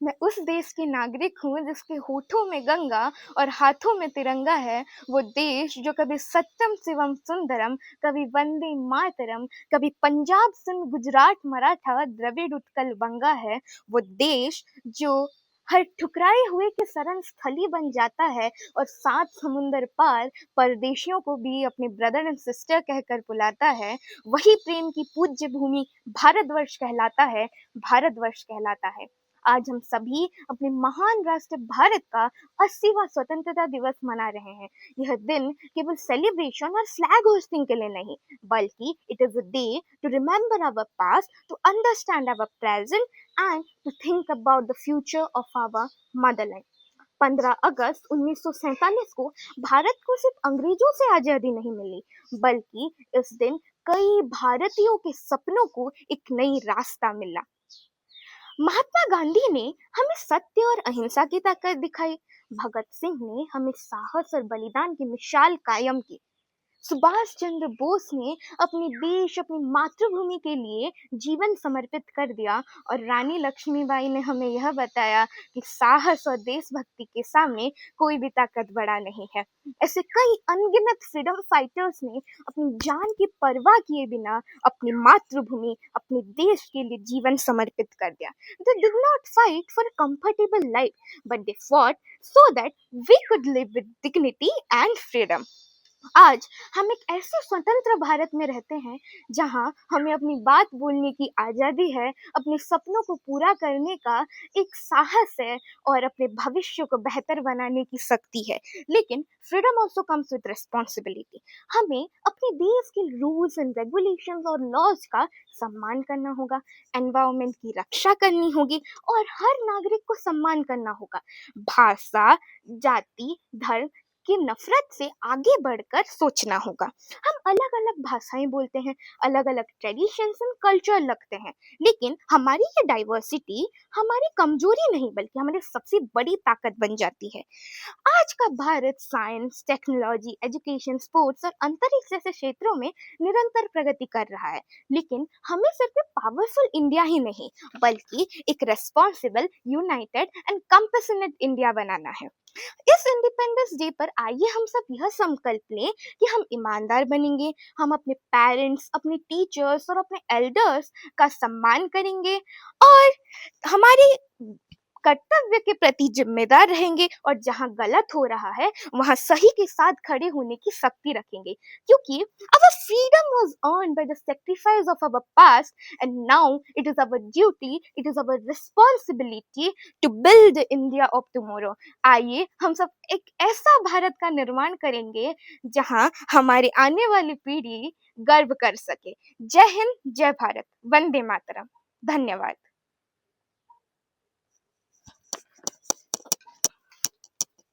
मैं उस देश की नागरिक हूँ जिसके होठों में गंगा और हाथों में तिरंगा है। वो देश जो कभी सत्यम शिवम सुंदरम, कभी वंदे मातरम, कभी पंजाब सिंध गुजरात मराठा द्रविड़ उत्कल बंगा है। वो देश जो हर ठुकराए हुए के शरण स्थली बन जाता है और 7 समुंदर पार परदेशियों को भी अपने ब्रदर एंड सिस्टर कहकर बुलाता है। वही प्रेम की पूज्य भूमि भारतवर्ष कहलाता है। भारतवर्ष कहलाता है। आज हम सभी अपने महान राष्ट्र भारत का 80वां स्वतंत्रता दिवस मना रहे हैं। यह दिन केवल सेलिब्रेशन और फ्लैग होस्टिंग के लिए नहीं, बल्कि it is a day to remember our past, to understand our present and to think about the future of our motherland. 15 अगस्त 1947 को भारत को सिर्फ अंग्रेजों से आजादी नहीं मिली, बल्कि इस दिन कई भारतीयों के सपनों को एक नई रास्ता मिला। महात्मा गांधी ने हमें सत्य और अहिंसा की ताकत दिखाई। भगत सिंह ने हमें साहस और बलिदान की मिसाल कायम की। सुभाष चंद्र बोस ने अपने देश, अपनी मातृभूमि के लिए जीवन समर्पित कर दिया। और रानी लक्ष्मीबाई ने हमें यह बताया कि साहस और देशभक्ति के सामने कोई भी ताकत बड़ा नहीं है। ऐसे कई अनगिनत फ्रीडम फाइटर्स ने अपनी जान की परवाह किए बिना अपनी मातृभूमि, अपने देश के लिए जीवन समर्पित कर दिया। They did not fight for a comfortable life, but they fought so that we could live with dignity and freedom. आज हम एक ऐसे स्वतंत्र भारत में रहते हैं जहां हमें अपनी बात बोलने की आजादी है, अपने सपनों को पूरा करने का एक साहस है और अपने भविष्य को बेहतर बनाने की शक्ति है। लेकिन freedom also comes with responsibility. हमें अपने देश के रूल्स एंड रेगुलेशंस और लॉज का सम्मान करना होगा, एनवायरमेंट की रक्षा करनी होगी और हर नागरिक को सम्मान करना होगा। भाषा, जाति, धर्म की नफरत से आगे बढ़कर सोचना होगा। हम अलग अलग भाषाएं बोलते हैं, अलग अलग ट्रेडिशंस एंड कल्चर रखते हैं, लेकिन हमारी ये डाइवर्सिटी हमारी कमजोरी नहीं बल्कि हमारी सबसे बड़ी ताकत बन जाती है। आज का Bharat science, technology, education, sports और अंतरिक्ष जैसे क्षेत्रों में निरंतर प्रगति कर रहा है, लेकिन हमें सिर्फ एक पावरफुल इंडिया ही नहीं बल्कि एक responsible, united and compassionate India बनाना है। इस इंडिपेंडेंस डे पर आइए हम सब यह संकल्प लें कि हम ईमानदार बनेंगे, हम अपने पेरेंट्स, अपने टीचर्स और अपने एल्डर्स का सम्मान करेंगे और हमारी कर्तव्य के प्रति जिम्मेदार रहेंगे और जहां गलत हो रहा है वहां सही के साथ खड़े होने की शक्ति रखेंगे, क्योंकि our freedom was earned by the sacrifice of our past and now it is our duty, it is our responsibility to build the India of tomorrow। आइए हम सब एक ऐसा भारत का निर्माण करेंगे जहां हमारे आने वाली पीढ़ी गर्व कर सके। जय हिंद, जय भारत, वंदे मातरम। धन्यवाद।